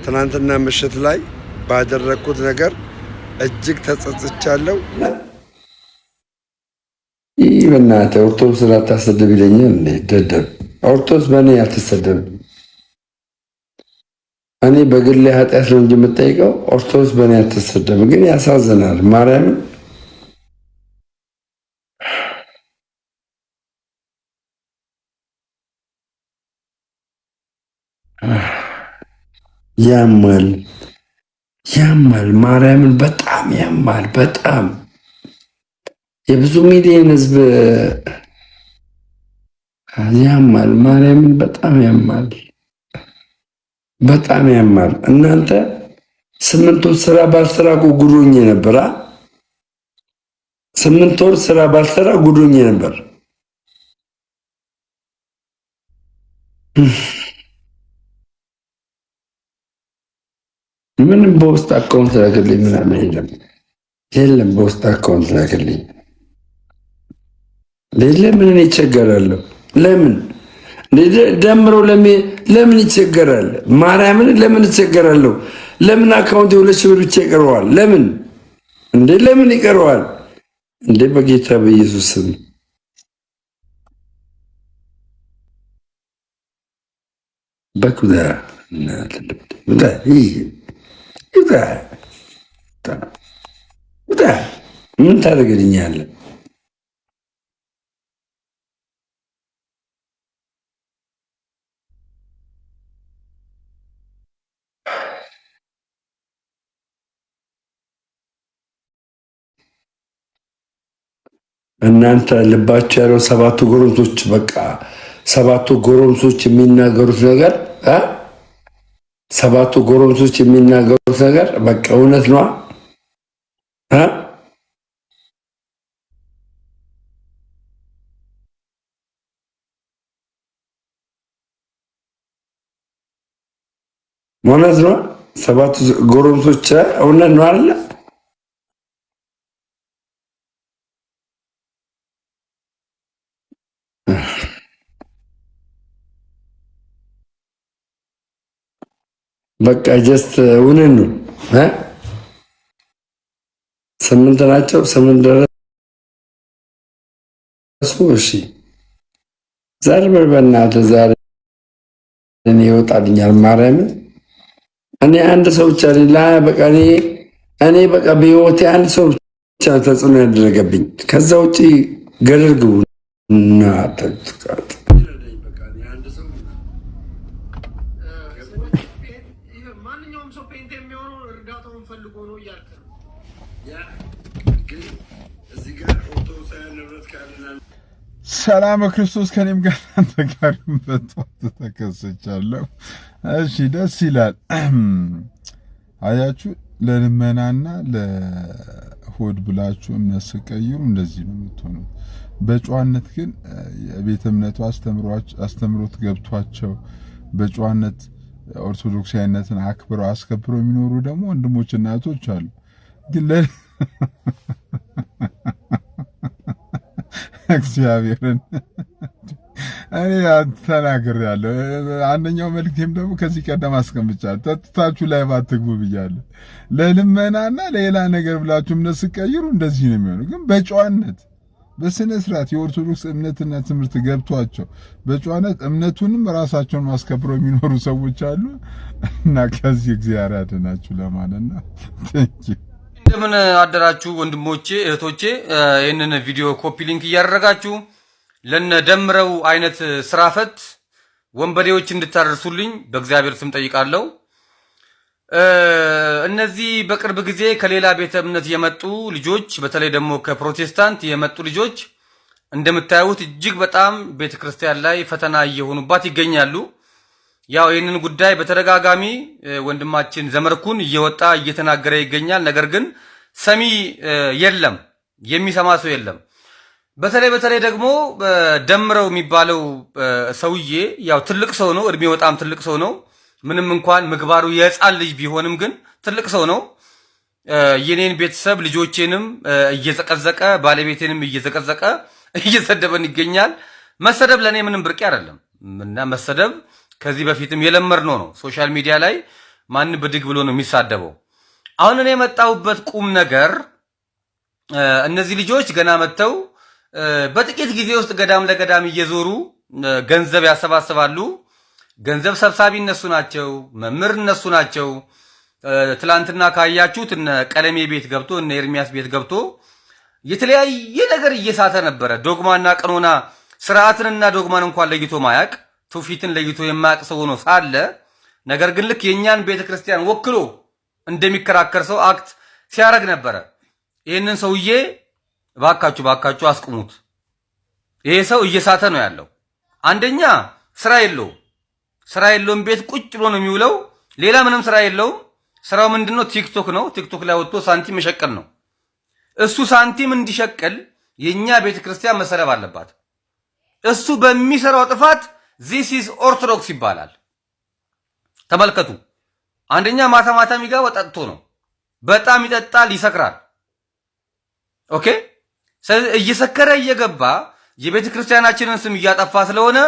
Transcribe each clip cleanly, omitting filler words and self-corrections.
ትናንትና ምሽት ላይ ባደረኩት ነገር እጅግ ተጸጽቻለሁ። ይህ በእናትህ ኦርቶዶክስ ላታሰድብ ይለኛል እንዴ? ደደብ ኦርቶዶክስ በእኔ አትሰደብ። እኔ በግሌ ኃጢአት ነው እንጂ የምጠይቀው ኦርቶዶክስ በእኔ አትሰደብ። ግን ያሳዝናል። ማርያምን ያማል ያማል። ማርያምን በጣም ያማል። በጣም የብዙ ሚሊዮን ህዝብ ያማል። ማርያምን በጣም ያማል። በጣም ያማል። እናንተ 8 ወር ስራ ባልሰራ ጉዶኝ ነበር። 8 ወር ስራ ባልሰራ ጉዶኝ ነበር። ምንም በውስጥ አካውንት ላክልኝ ምናምን የለም። በውስጥ አካውንት ላክልኝ ለምን እኔ እቸገራለሁ? ለምን ደምረው ለምን ይቸገራል? ማርያምን ለምን እቸገራለሁ? ለምን አካውንት 2,000 ብር ብቻ ይቀረዋል? ለምን እንዴ? ለምን ይቀረዋል እንዴ? በጌታ በኢየሱስ ስም በኩዳ ምን ታደርግልኛለህ? እናንተ ልባቸው ያለው 7 ጎረምሶች በቃ 7 ጎረምሶች የሚናገሩት ነገር 7 ጎረምሶች የሚናገሩት ነገር በቃ እውነት ነው። እውነት ነው። 7 ጎረምሶች እውነት ነው አይደለ? በቃ ጀስት እውነት ነው። 8 ናቸው። 8 ደረሱ። እሺ ዛሬ በእናትህ ዛሬ እኔ ይወጣልኛል ማርያምን። እኔ አንድ ሰው ብቻ በቃ እኔ በቃ በህይወቴ አንድ ሰው ብቻ ተጽዕኖ ያደረገብኝ። ከዛ ውጪ ገደል ግቡ እና ተጥቃት ሰላም ክርስቶስ ከኔም ጋር አንተ ጋር በጠዋት ተከሰቻለሁ። እሺ ደስ ይላል። አያችሁ ለልመናና ለሆድ ብላችሁ እምነት ስቀይሩ እንደዚህ ነው የምትሆኑት። በጨዋነት ግን የቤተ እምነቱ አስተምሮት ገብቷቸው በጨዋነት ኦርቶዶክሳዊነትን አክብረው አስከብረው የሚኖሩ ደግሞ ወንድሞችና እህቶች አሉ። ግን እግዚአብሔርን እኔ ተናግሬያለሁ። አንደኛው መልእክቴም ደግሞ ከዚህ ቀደም አስቀምጫለሁ። ተጥታችሁ ላይ ባትግቡ ብያለሁ። ለልመናና ለሌላ ነገር ብላችሁ እምነት ስቀይሩ እንደዚህ ነው የሚሆነው። ግን በጨዋነት በስነ ስርዓት የኦርቶዶክስ እምነትና ትምህርት ገብቷቸው በጨዋነት እምነቱንም ራሳቸውን ማስከብረው የሚኖሩ ሰዎች አሉ እና ከዚህ እግዚአብሔር ያድናችሁ ለማለት ነው። እንደምን አደራችሁ ወንድሞቼ እህቶቼ። ይህንን ቪዲዮ ኮፒ ሊንክ እያደረጋችሁ ለነ ደምረው አይነት ስራፈት ወንበዴዎች እንድታደርሱልኝ በእግዚአብሔር ስም ጠይቃለሁ። እነዚህ በቅርብ ጊዜ ከሌላ ቤተ እምነት የመጡ ልጆች፣ በተለይ ደግሞ ከፕሮቴስታንት የመጡ ልጆች እንደምታዩት እጅግ በጣም ቤተክርስቲያን ላይ ፈተና እየሆኑባት ይገኛሉ። ያው ይህንን ጉዳይ በተደጋጋሚ ወንድማችን ዘመርኩን እየወጣ እየተናገረ ይገኛል። ነገር ግን ሰሚ የለም፣ የሚሰማ ሰው የለም። በተለይ ደግሞ ደምረው የሚባለው ሰውዬ ያው ትልቅ ሰው ነው፣ እድሜው በጣም ትልቅ ሰው ነው። ምንም እንኳን ምግባሩ የህፃን ልጅ ቢሆንም ግን ትልቅ ሰው ነው። የኔን ቤተሰብ ልጆቼንም እየዘቀዘቀ ባለቤቴንም እየዘቀዘቀ እየሰደበን ይገኛል። መሰደብ ለኔ ምንም ብርቅ አይደለም እና መሰደብ ከዚህ በፊትም የለመድነው ነው። ሶሻል ሚዲያ ላይ ማን ብድግ ብሎ ነው የሚሳደበው? አሁን እኔ የመጣሁበት ቁም ነገር እነዚህ ልጆች ገና መጥተው በጥቂት ጊዜ ውስጥ ገዳም ለገዳም እየዞሩ ገንዘብ ያሰባስባሉ። ገንዘብ ሰብሳቢ እነሱ ናቸው፣ መምህር እነሱ ናቸው። ትላንትና ካያችሁት እነ ቀለሜ ቤት ገብቶ እነ ኤርሚያስ ቤት ገብቶ የተለያየ ነገር እየሳተ ነበረ። ዶግማና ቀኖና ስርዓትንና ዶግማን እንኳን ለይቶ ማያቅ ትውፊትን ለይቶ የማያቅ ሰው ሆኖ ሳለ ነገር ግን ልክ የኛን ቤተክርስቲያን ወክሎ እንደሚከራከር ሰው አክት ሲያረግ ነበረ። ይህንን ሰውዬ ባካችሁ አስቁሙት። ይሄ ሰው እየሳተ ነው ያለው። አንደኛ ስራ የለውም፣ ቤት ቁጭ ብሎ ነው የሚውለው። ሌላ ምንም ስራ የለውም። ስራው ምንድነው? ቲክቶክ ነው። ቲክቶክ ላይ ወጥቶ ሳንቲም መሸቀል ነው። እሱ ሳንቲም እንዲሸቀል የኛ ቤተክርስቲያን መሰረብ አለባት። እሱ በሚሰራው ጥፋት this is ኦርቶዶክስ ይባላል። ተመልከቱ። አንደኛ ማታ የሚገባው ጠጥቶ ነው። በጣም ይጠጣል፣ ይሰክራል። ኦኬ። ስለዚህ እየሰከረ እየገባ የቤተክርስቲያናችንን ስም እያጠፋ ስለሆነ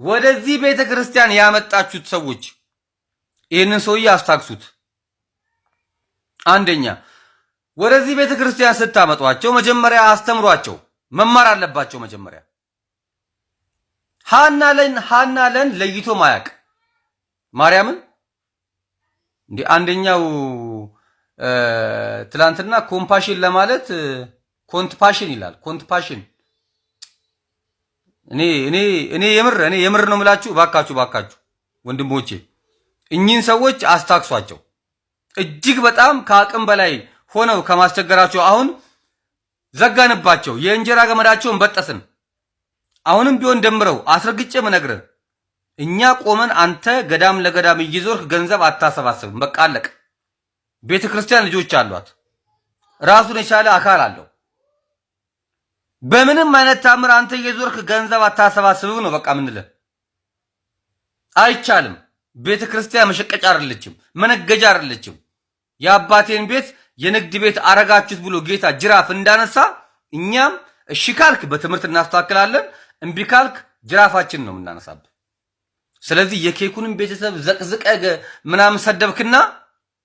ወደዚህ ቤተክርስቲያን ያመጣችሁት ሰዎች ይህንን ሰውዬ አስታክሱት። አንደኛ ወደዚህ ቤተክርስቲያን ስታመጧቸው መጀመሪያ አስተምሯቸው፣ መማር አለባቸው። መጀመሪያ ሃናለን ለይቶ ማያቅ ማርያምን እንዴ! አንደኛው ትላንትና ኮምፓሽን ለማለት ኮንትፓሽን ይላል። ኮንትፓሽን እኔ የምር ነው የምላችሁ። ባካችሁ ወንድሞቼ እኚህን ሰዎች አስታክሷቸው። እጅግ በጣም ከአቅም በላይ ሆነው ከማስቸገራቸው አሁን ዘጋንባቸው። የእንጀራ ገመዳቸውን በጠስን። አሁንም ቢሆን ደምረው አስረግጬ ምነግርህ እኛ ቆመን አንተ ገዳም ለገዳም እየዞርክ ገንዘብ አታሰባስብም። በቃ አለቀ። ቤተክርስቲያን ልጆች አሏት። ራሱን የቻለ አካል አለው። በምንም አይነት ታምር አንተ እየዞርክ ገንዘብ አታሰባስብም ነው በቃ ምንልህ። አይቻልም። ቤተክርስቲያን መሸቀጫ አይደለችም፣ መነገጃ አይደለችም። የአባቴን ቤት የንግድ ቤት አረጋችሁት ብሎ ጌታ ጅራፍ እንዳነሳ እኛም እሺ ካልክ በትምህርት እናስተካክላለን፣ እምቢ ካልክ ጅራፋችን ነው የምናነሳብህ። ስለዚህ የኬኩንም ቤተሰብ ዘቅዝቀህ ምናምን ሰደብክና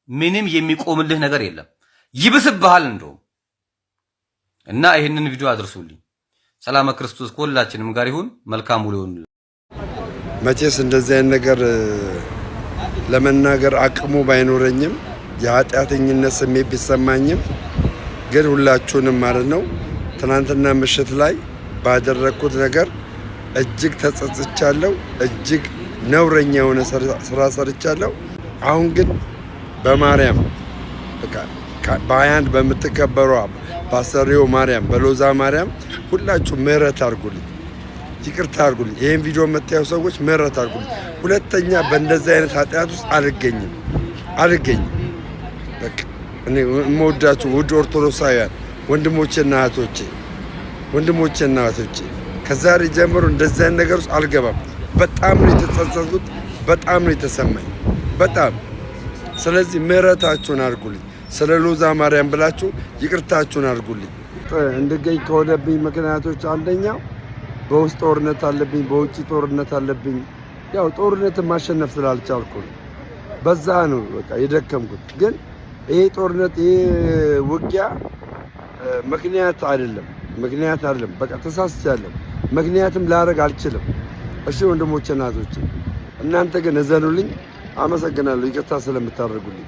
ምንም የሚቆምልህ ነገር የለም፣ ይብስብሃል እንደውም። እና ይሄንን ቪዲዮ አድርሱልኝ። ሰላም ክርስቶስ ከሁላችንም ጋር ይሁን። መልካም ውሎ ይሁን። መቼስ እንደዚህ አይነት ነገር ለመናገር አቅሙ ባይኖረኝም የኃጢአተኝነት ስሜት ቢሰማኝም ግን ሁላችሁንም ማለት ነው ትናንትና ምሽት ላይ ባደረኩት ነገር እጅግ ተጸጽቻለሁ። እጅግ ነውረኛ የሆነ ስራ ሰርቻለሁ። አሁን ግን በማርያም በቃ በአያንድ በምትከበሯ በአሰሪዮ ማርያም በሎዛ ማርያም ሁላችሁ ምህረት አድርጉልኝ፣ ይቅርታ አድርጉልኝ። ይሄን ቪዲዮ የምታዩ ሰዎች ምህረት አድርጉልኝ። ሁለተኛ በእንደዚህ አይነት ኃጢአት ውስጥ አልገኝም። በቃ እኔ የምወዳችሁ ውድ ኦርቶዶክሳውያን ወንድሞቼና እህቶቼ ከዛሬ ጀምሮ እንደዚህ አይነት ነገር ውስጥ አልገባም። በጣም ነው የተጸጸትኩት፣ በጣም ነው የተሰማኝ፣ በጣም። ስለዚህ ምህረታችሁን አድርጉልኝ። ስለ ሎዛ ማርያም ብላችሁ ይቅርታችሁን አድርጉልኝ። እንድገኝ ከሆነብኝ ምክንያቶች አንደኛው በውስጥ ጦርነት አለብኝ፣ በውጭ ጦርነት አለብኝ። ያው ጦርነትን ማሸነፍ ስላልቻልኩ በዛ ነው በቃ የደከምኩት። ግን ይሄ ጦርነት ይሄ ውጊያ ምክንያት አይደለም። በቃ ተሳስቻለሁ። ምክንያትም ላደርግ አልችልም። እሺ ወንድሞቼ እናቶቼ፣ እናንተ ግን እዘኑልኝ። አመሰግናለሁ ይቅርታ ስለምታደርጉልኝ።